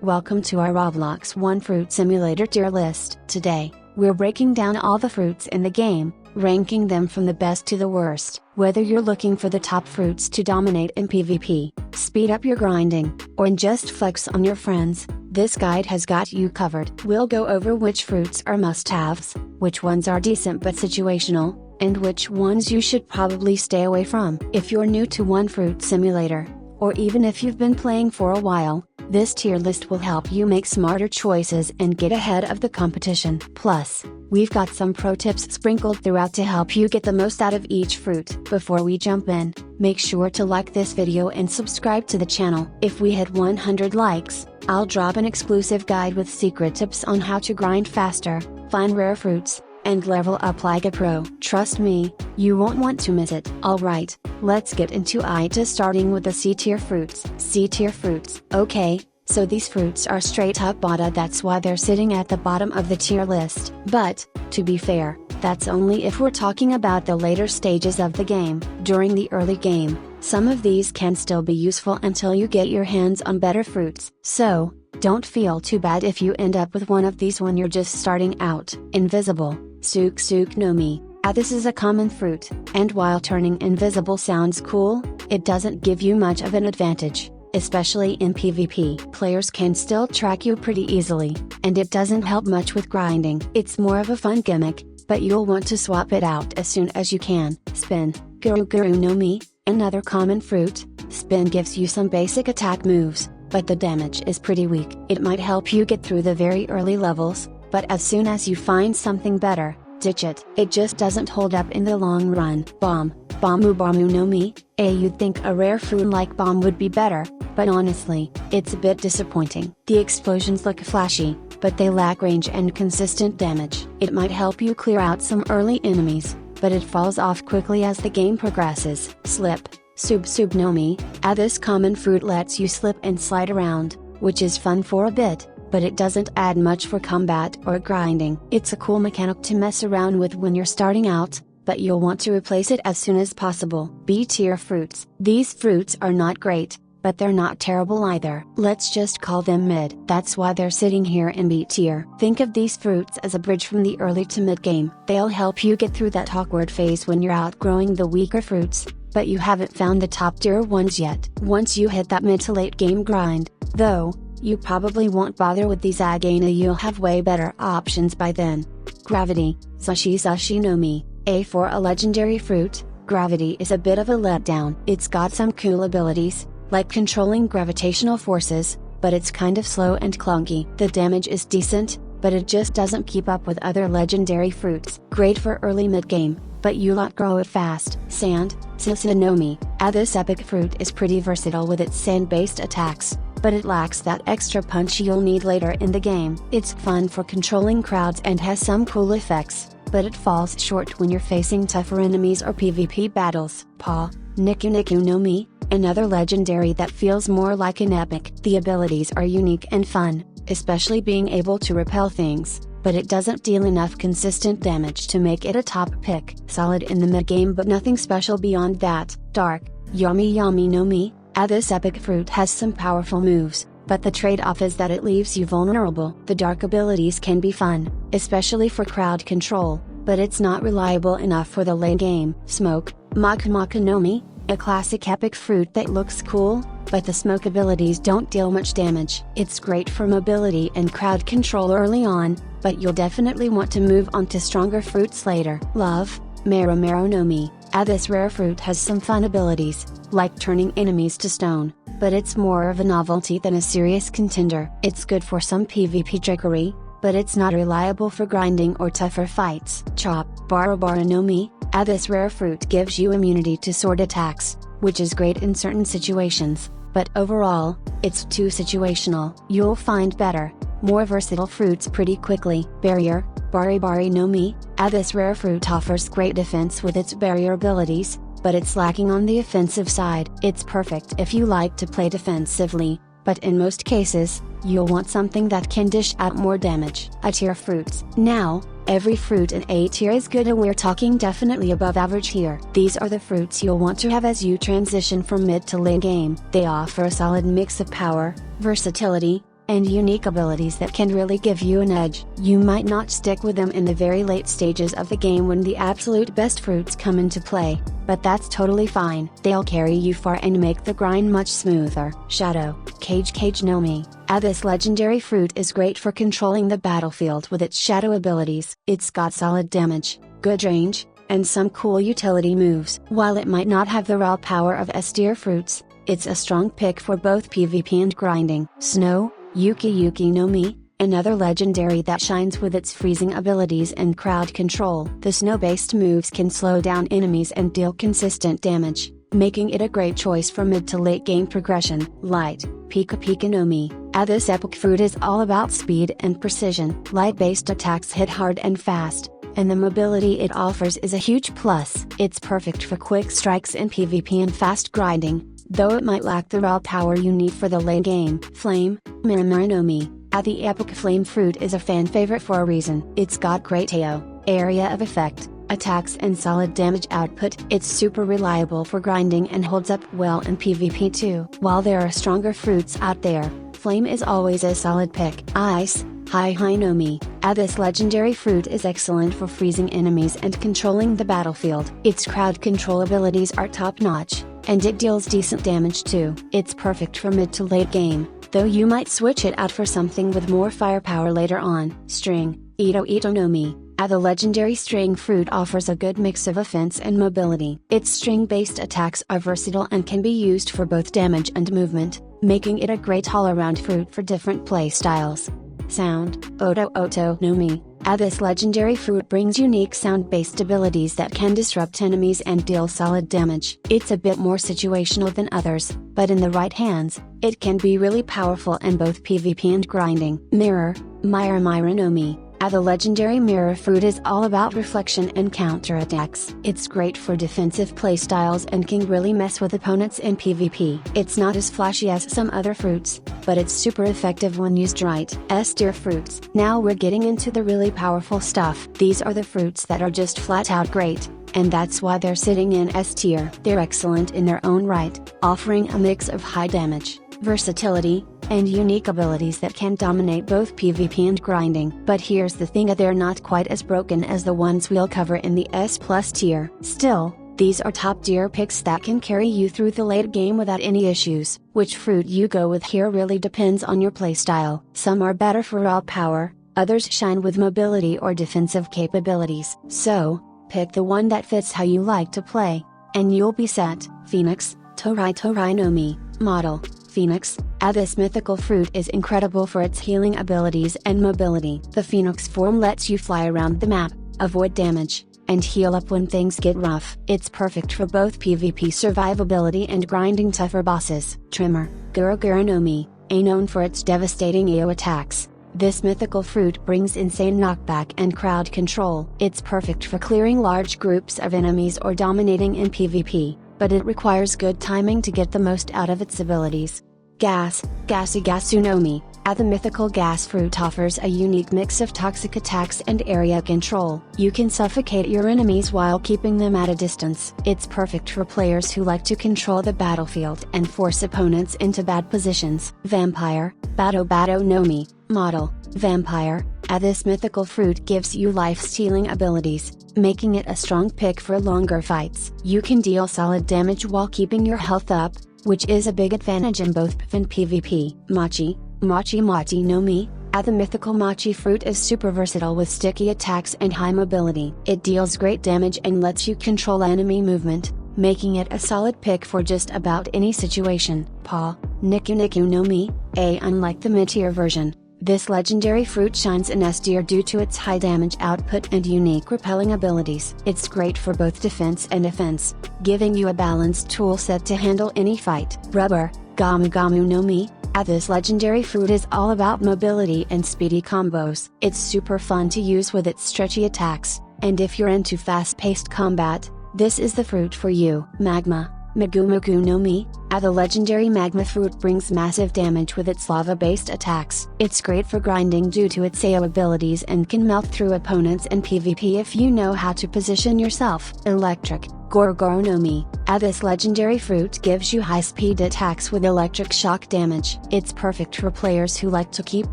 Welcome to our Roblox 1 Fruit Simulator tier list. Today, we're breaking down all the fruits in the game, ranking them from the best to the worst. Whether you're looking for the top fruits to dominate in PvP, speed up your grinding, or just flex on your friends, this guide has got you covered. We'll go over which fruits are must-haves, which ones are decent but situational, and which ones you should probably stay away from. If you're new to 1 Fruit Simulator, or even if you've been playing for a while, this tier list will help you make smarter choices and get ahead of the competition. Plus, we've got some pro tips sprinkled throughout to help you get the most out of each fruit. Before we jump in, make sure to like this video and subscribe to the channel. If we hit 100 likes, I'll drop an exclusive guide with secret tips on how to grind faster, find rare fruits, and level up like a pro. Trust me, you won't want to miss it. Alright, let's get into it, starting with the C tier fruits. C tier fruits. Okay, so these fruits are straight up bota, that's why they're sitting at the bottom of the tier list. But, to be fair, that's only if we're talking about the later stages of the game. During the early game, some of these can still be useful until you get your hands on better fruits. So, don't feel too bad if you end up with one of these when you're just starting out. Invisible. Suk no Mi. This is a common fruit, and while turning invisible sounds cool, it doesn't give you much of an advantage, especially in PvP. Players can still track you pretty easily, and it doesn't help much with grinding. It's more of a fun gimmick, but you'll want to swap it out as soon as you can. Spin. Guru no Mi. Another common fruit. Spin gives you some basic attack moves, but the damage is pretty weak. It might help you get through the very early levels, but as soon as you find something better, ditch it. It just doesn't hold up in the long run. Bomb. Bamu no Mi. You'd think a rare fruit like bomb would be better, but honestly, it's a bit disappointing. The explosions look flashy, but they lack range and consistent damage. It might help you clear out some early enemies, but it falls off quickly as the game progresses. Slip. Sub no Mi. This common fruit lets you slip and slide around, which is fun for a bit, but it doesn't add much for combat or grinding. It's a cool mechanic to mess around with when you're starting out, but you'll want to replace it as soon as possible. B tier fruits. These fruits are not great, but they're not terrible either. Let's just call them mid. That's why they're sitting here in B tier. Think of these fruits as a bridge from the early to mid game. They'll help you get through that awkward phase when you're outgrowing the weaker fruits, but you haven't found the top tier ones yet. Once you hit that mid to late game grind, though, you probably won't bother with these again, you'll have way better options by then. Gravity. Sashi no Mi. For a legendary fruit, Gravity is a bit of a letdown. It's got some cool abilities, like controlling gravitational forces, but it's kind of slow and clunky. The damage is decent, but it just doesn't keep up with other legendary fruits. Great for early mid-game, but you'll outgrow it fast. Sand. No Mi. This epic fruit is pretty versatile with its sand-based attacks, but it lacks that extra punch you'll need later in the game. It's fun for controlling crowds and has some cool effects, but it falls short when you're facing tougher enemies or PvP battles. Paw. Niku no Mi. Another legendary that feels more like an epic. The abilities are unique and fun, especially being able to repel things, but it doesn't deal enough consistent damage to make it a top pick. Solid in the mid-game but nothing special beyond that. Dark. Yami no Mi. This epic fruit has some powerful moves, but the trade-off is that it leaves you vulnerable. The dark abilities can be fun, especially for crowd control, but it's not reliable enough for the late game. Smoke. Maka no Mi. A classic epic fruit that looks cool, but the smoke abilities don't deal much damage. It's great for mobility and crowd control early on, but you'll definitely want to move on to stronger fruits later. Love. Mero no Mi. This rare fruit has some fun abilities, like turning enemies to stone, but it's more of a novelty than a serious contender. It's good for some PvP trickery, but it's not reliable for grinding or tougher fights. Chop. Bara no Mi. This rare fruit gives you immunity to sword attacks, which is great in certain situations, but overall, it's too situational. You'll find better, more versatile fruits pretty quickly. Barrier. Bari no Mi. This rare fruit offers great defense with its barrier abilities, but it's lacking on the offensive side. It's perfect if you like to play defensively, but in most cases, you'll want something that can dish out more damage. A tier fruits. Now, every fruit in A tier is good and we're talking definitely above average here. These are the fruits you'll want to have as you transition from mid to late game. They offer a solid mix of power, versatility, and unique abilities that can really give you an edge. You might not stick with them in the very late stages of the game when the absolute best fruits come into play, but that's totally fine. They'll carry you far and make the grind much smoother. Shadow, Cage no Mi. This legendary fruit is great for controlling the battlefield with its shadow abilities. It's got solid damage, good range, and some cool utility moves. While it might not have the raw power of S-tier fruits, it's a strong pick for both PvP and grinding. Snow, Yuki no Mi, another legendary that shines with its freezing abilities and crowd control. The snow-based moves can slow down enemies and deal consistent damage, making it a great choice for mid to late game progression. Light, Pika no Mi. This epic fruit is all about speed and precision. Light-based attacks hit hard and fast, and the mobility it offers is a huge plus. It's perfect for quick strikes in PvP and fast grinding, though it might lack the raw power you need for the late game. Flame, Miramura no Mi. The epic flame fruit is a fan favorite for a reason. It's got great AO, area of effect, attacks and solid damage output. It's super reliable for grinding and holds up well in PvP too. While there are stronger fruits out there, flame is always a solid pick. Ice, Hi no Mi. This legendary fruit is excellent for freezing enemies and controlling the battlefield. Its crowd control abilities are top notch, and it deals decent damage too. It's perfect for mid to late game, though you might switch it out for something with more firepower later on. String, Ito no Mi. The legendary string fruit offers a good mix of offense and mobility. Its string-based attacks are versatile and can be used for both damage and movement, making it a great all-around fruit for different playstyles. Sound, Oto no Mi. This legendary fruit brings unique sound-based abilities that can disrupt enemies and deal solid damage. It's a bit more situational than others, but in the right hands, it can be really powerful in both PvP and grinding. Mirror, Mira no Mi. The legendary mirror fruit is all about reflection and counterattacks. It's great for defensive playstyles and can really mess with opponents in PvP. It's not as flashy as some other fruits, but it's super effective when used right. S-tier fruits. Now we're getting into the really powerful stuff. These are the fruits that are just flat out great, and that's why they're sitting in S-tier. They're excellent in their own right, offering a mix of high damage, versatility, and unique abilities that can dominate both PvP and grinding. But here's the thing, they're not quite as broken as the ones we'll cover in the S+ tier. Still, these are top tier picks that can carry you through the late game without any issues. Which fruit you go with here really depends on your playstyle. Some are better for raw power, others shine with mobility or defensive capabilities. So, pick the one that fits how you like to play, and you'll be set. Phoenix, Torai no Mi. Model, Phoenix. This mythical fruit is incredible for its healing abilities and mobility. The Phoenix form lets you fly around the map, avoid damage, and heal up when things get rough. It's perfect for both PvP survivability and grinding tougher bosses. Trimmer, Gura no Mi. Known for its devastating AO attacks, this mythical fruit brings insane knockback and crowd control. It's perfect for clearing large groups of enemies or dominating in PvP, but it requires good timing to get the most out of its abilities. Gasu no Mi. The mythical gas fruit offers a unique mix of toxic attacks and area control. You can suffocate your enemies while keeping them at a distance. It's perfect for players who like to control the battlefield and force opponents into bad positions. Vampire, Bado no Mi. Model, Vampire. This mythical fruit gives you life-stealing abilities, making it a strong pick for longer fights. You can deal solid damage while keeping your health up, which is a big advantage in both PvP and PvP. Machi no Mi. The mythical Machi fruit is super versatile with sticky attacks and high mobility. It deals great damage and lets you control enemy movement, making it a solid pick for just about any situation. Paw, Niku no Mi. Unlike the mid-tier version, this legendary fruit shines in S-tier due to its high damage output and unique repelling abilities. It's great for both defense and offense, giving you a balanced tool set to handle any fight. Rubber, Gamu no Mi. This legendary fruit is all about mobility and speedy combos. It's super fun to use with its stretchy attacks, and if you're into fast-paced combat, this is the fruit for you. Magma, Mugu no Mi. The legendary magma fruit brings massive damage with its lava-based attacks. It's great for grinding due to its AO abilities and can melt through opponents in PvP if you know how to position yourself. Electric, Gorgoro no Mi. This legendary fruit gives you high-speed attacks with electric shock damage. It's perfect for players who like to keep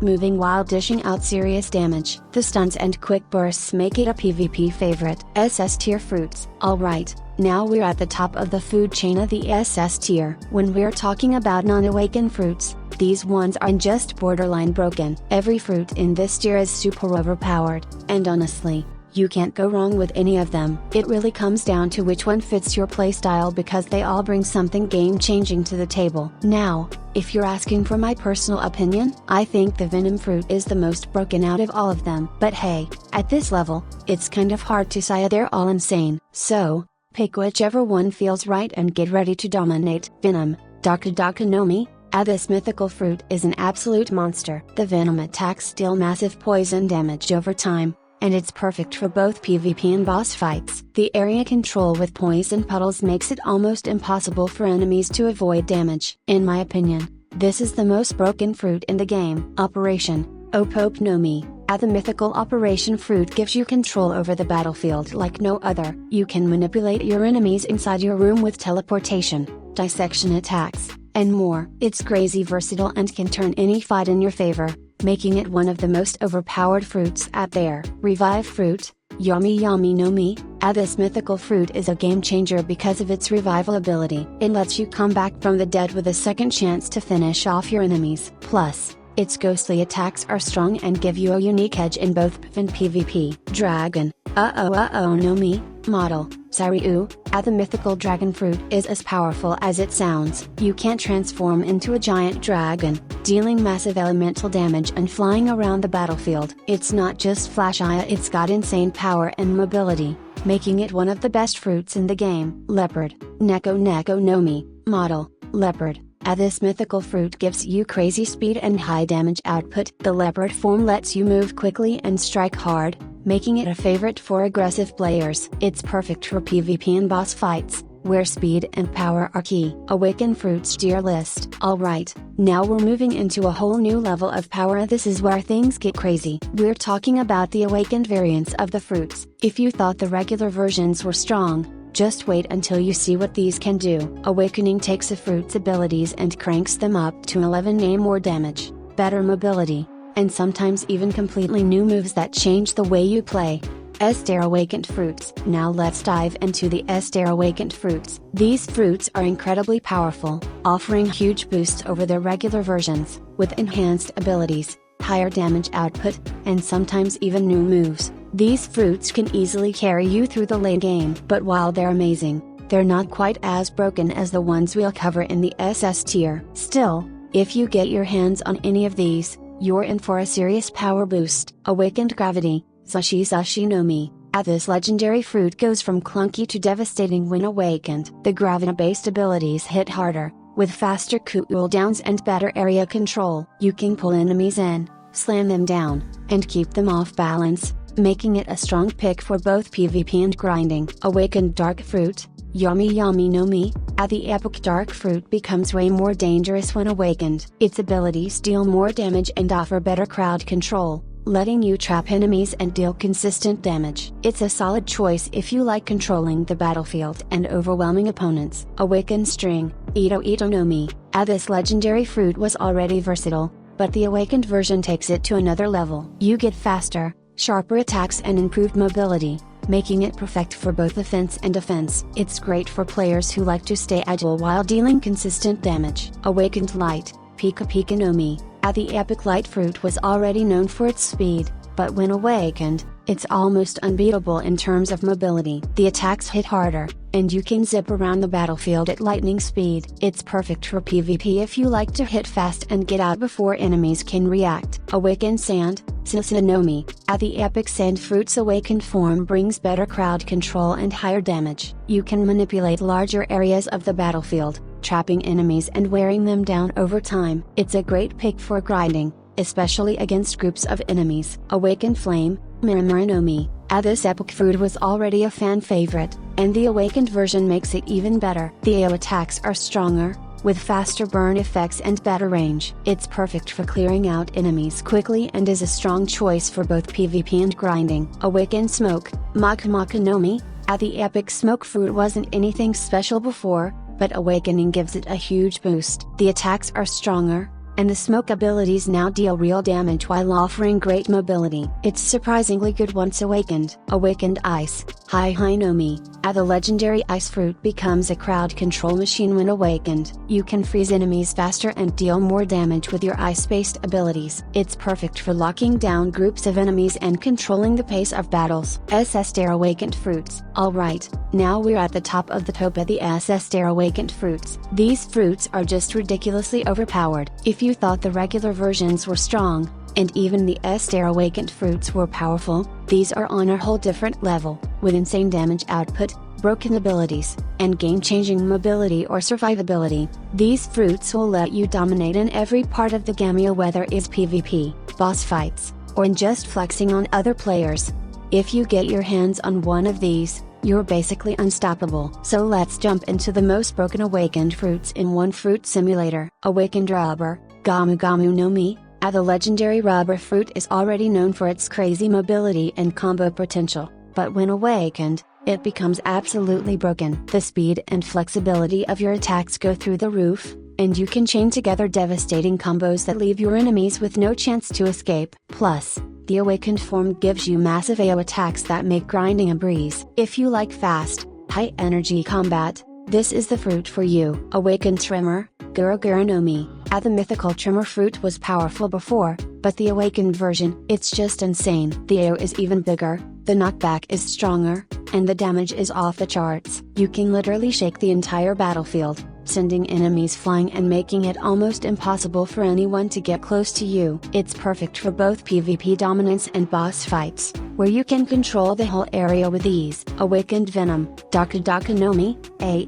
moving while dishing out serious damage. The stunts and quick bursts make it a PvP favorite. SS tier fruits. Alright, now we're at the top of the food chain of the SS tier. When we're talking about non-awakened fruits, these ones aren't just borderline broken. Every fruit in this tier is super overpowered, and honestly, you can't go wrong with any of them. It really comes down to which one fits your playstyle because they all bring something game-changing to the table. Now, if you're asking for my personal opinion, I think the Venom fruit is the most broken out of all of them. But hey, at this level, it's kind of hard to say they're all insane. So, pick whichever one feels right and get ready to dominate. Venom, Daku Daku no Mi. This mythical fruit is an absolute monster. The Venom attacks deal massive poison damage over time, and it's perfect for both PvP and boss fights. The area control with poison puddles makes it almost impossible for enemies to avoid damage. In my opinion, this is the most broken fruit in the game. Operation Opope no Mi. The mythical Operation fruit gives you control over the battlefield like no other. You can manipulate your enemies inside your room with teleportation, dissection attacks, and more. It's crazy versatile and can turn any fight in your favor, making it one of the most overpowered fruits out there. Revive fruit, Yami Yami no Mi. This mythical fruit is a game changer because of its revival ability. It lets you come back from the dead with a second chance to finish off your enemies. Plus, its ghostly attacks are strong and give you a unique edge in both PvP and PvP. Dragon, no Mi. Model, Sariu. The mythical dragon fruit is as powerful as it sounds. You can transform into a giant dragon, dealing massive elemental damage and flying around the battlefield. It's not just flashy, it's got insane power and mobility, making it one of the best fruits in the game. Leopard, Neko no Mi. Model, Leopard. This mythical fruit gives you crazy speed and high damage output. The leopard form lets you move quickly and strike hard, making it a favorite for aggressive players. It's perfect for PvP and boss fights, where speed and power are key. Awakened fruits tier list. Alright, now we're moving into a whole new level of power. This is where things get crazy. We're talking about the awakened variants of the fruits. If you thought the regular versions were strong, just wait until you see what these can do. Awakening takes a fruit's abilities and cranks them up to 11 more damage, better mobility, and sometimes even completely new moves that change the way you play. S-tier awakened fruits. Now let's dive into the S-tier awakened fruits. These fruits are incredibly powerful, offering huge boosts over their regular versions, with enhanced abilities, higher damage output, and sometimes even new moves. These fruits can easily carry you through the late game. But while they're amazing, they're not quite as broken as the ones we'll cover in the SS tier. Still, if you get your hands on any of these, you're in for a serious power boost. Awakened Gravity, Zashi no Mi. This legendary fruit goes from clunky to devastating when awakened. The gravity-based abilities hit harder, with faster cooldowns and better area control. You can pull enemies in, slam them down, and keep them off balance, making it a strong pick for both PvP and grinding. Awakened Dark Fruit, Yami Yami no Mi. The epic Dark Fruit becomes way more dangerous when awakened. Its abilities deal more damage and offer better crowd control, letting you trap enemies and deal consistent damage. It's a solid choice if you like controlling the battlefield and overwhelming opponents. Awakened String, Ito no Mi. This legendary fruit was already versatile, but the awakened version takes it to another level. You get faster, sharper attacks and improved mobility, making it perfect for both offense and defense. It's great for players who like to stay agile while dealing consistent damage. Awakened Light, Pika Pika no Mi. The epic light fruit was already known for its speed, but when awakened, it's almost unbeatable in terms of mobility. The attacks hit harder, and you can zip around the battlefield at lightning speed. It's perfect for PvP if you like to hit fast and get out before enemies can react. Awakened Sand, Sisa no Mi. The epic sand fruit's awakened form brings better crowd control and higher damage. You can manipulate larger areas of the battlefield, trapping enemies and wearing them down over time. It's a great pick for grinding, especially against groups of enemies. Awakened Flame, Miramura no Mi. This epic fruit was already a fan favorite, and the awakened version makes it even better. The AO attacks are stronger, with faster burn effects and better range. It's perfect for clearing out enemies quickly and is a strong choice for both PvP and grinding. Awakened Smoke, Maka Maka no Mi. The epic smoke fruit wasn't anything special before, but awakening gives it a huge boost. The attacks are stronger, and the smoke abilities now deal real damage while offering great mobility. It's surprisingly good once awakened. Awakened Ice. Hi Nomi. The legendary ice fruit becomes a crowd control machine when awakened. You can freeze enemies faster and deal more damage with your ice-based abilities. It's perfect for locking down groups of enemies and controlling the pace of battles. SS Dare Awakened Fruits. Alright, now we're at the top of the top of the SS Dare Awakened Fruits. These fruits are just ridiculously overpowered. If you thought the regular versions were strong, and even the S-Dare Awakened fruits were powerful, these are on a whole different level, with insane damage output, broken abilities, and game-changing mobility or survivability. These fruits will let you dominate in every part of the game, whether it's PvP, boss fights, or in just flexing on other players. If you get your hands on one of these, you're basically unstoppable. So let's jump into the most broken awakened fruits in one fruit simulator. Awakened Rubber. Gamu Gamu no Mi. The legendary rubber fruit is already known for its crazy mobility and combo potential, but when awakened, it becomes absolutely broken. The speed and flexibility of your attacks go through the roof, and you can chain together devastating combos that leave your enemies with no chance to escape. Plus, the awakened form gives you massive AO attacks that make grinding a breeze. If you like fast, high-energy combat, this is the fruit for you. Awakened Tremor. Guru Guru no Mi. The mythical Tremor fruit was powerful before, but the awakened version, it's just insane. The AO is even bigger, the knockback is stronger, and the damage is off the charts. You can literally shake the entire battlefield, sending enemies flying and making it almost impossible for anyone to get close to you. It's perfect for both PvP dominance and boss fights, where you can control the whole area with ease. Awakened Venom. Daku Daku no Mi.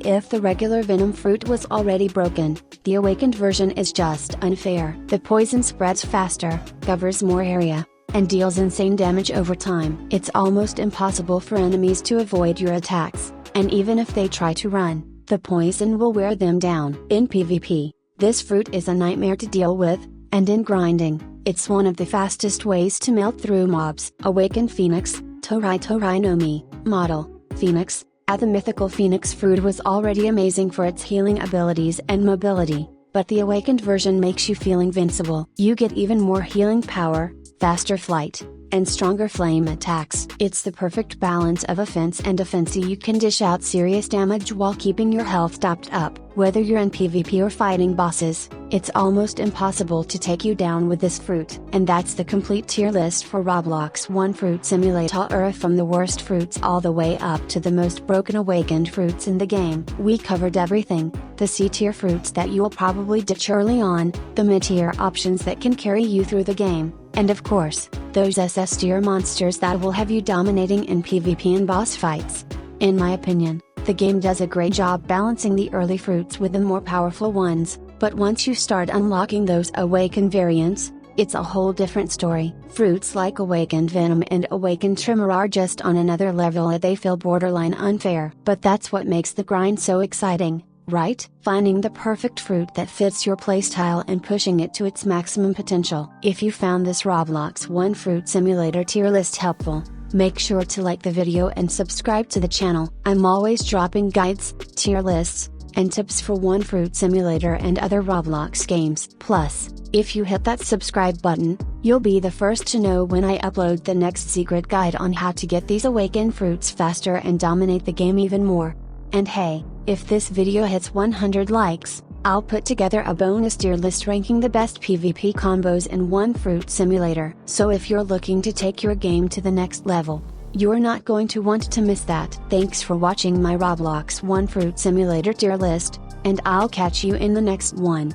If the regular Venom fruit was already broken, the awakened version is just unfair. The poison spreads faster, covers more area, and deals insane damage over time. It's almost impossible for enemies to avoid your attacks, and even if they try to run, the poison will wear them down. In PvP, this fruit is a nightmare to deal with, and in grinding, it's one of the fastest ways to melt through mobs. Awakened Phoenix. Torai Torai no Mi. Model. Phoenix. The mythical Phoenix fruit was already amazing for its healing abilities and mobility, but the awakened version makes you feel invincible. You get even more healing power, faster flight, and stronger flame attacks. It's the perfect balance of offense and defense. You can dish out serious damage while keeping your health topped up. Whether you're in PvP or fighting bosses, it's almost impossible to take you down with this fruit. And that's the complete tier list for Roblox One Fruit Simulator, from the worst fruits all the way up to the most broken awakened fruits in the game. We covered everything: the C tier fruits that you'll probably ditch early on, the mid tier options that can carry you through the game, and of course, those SS tier monsters that will have you dominating in PvP and boss fights. In my opinion, the game does a great job balancing the early fruits with the more powerful ones, but once you start unlocking those awakened variants, it's a whole different story. Fruits like Awakened Venom and Awakened Tremor are just on another level, and they feel borderline unfair. But that's what makes the grind so exciting, right? Finding the perfect fruit that fits your playstyle and pushing it to its maximum potential. If you found this Roblox One Fruit Simulator tier list helpful, make sure to like the video and subscribe to the channel. I'm always dropping guides, tier lists, and tips for One Fruit Simulator and other Roblox games. Plus, if you hit that subscribe button, you'll be the first to know when I upload the next secret guide on how to get these awakened fruits faster and dominate the game even more. And hey, if this video hits 100 likes, I'll put together a bonus tier list ranking the best PvP combos in One Fruit Simulator. So if you're looking to take your game to the next level, you're not going to want to miss that. Thanks for watching my Roblox One Fruit Simulator tier list, and I'll catch you in the next one.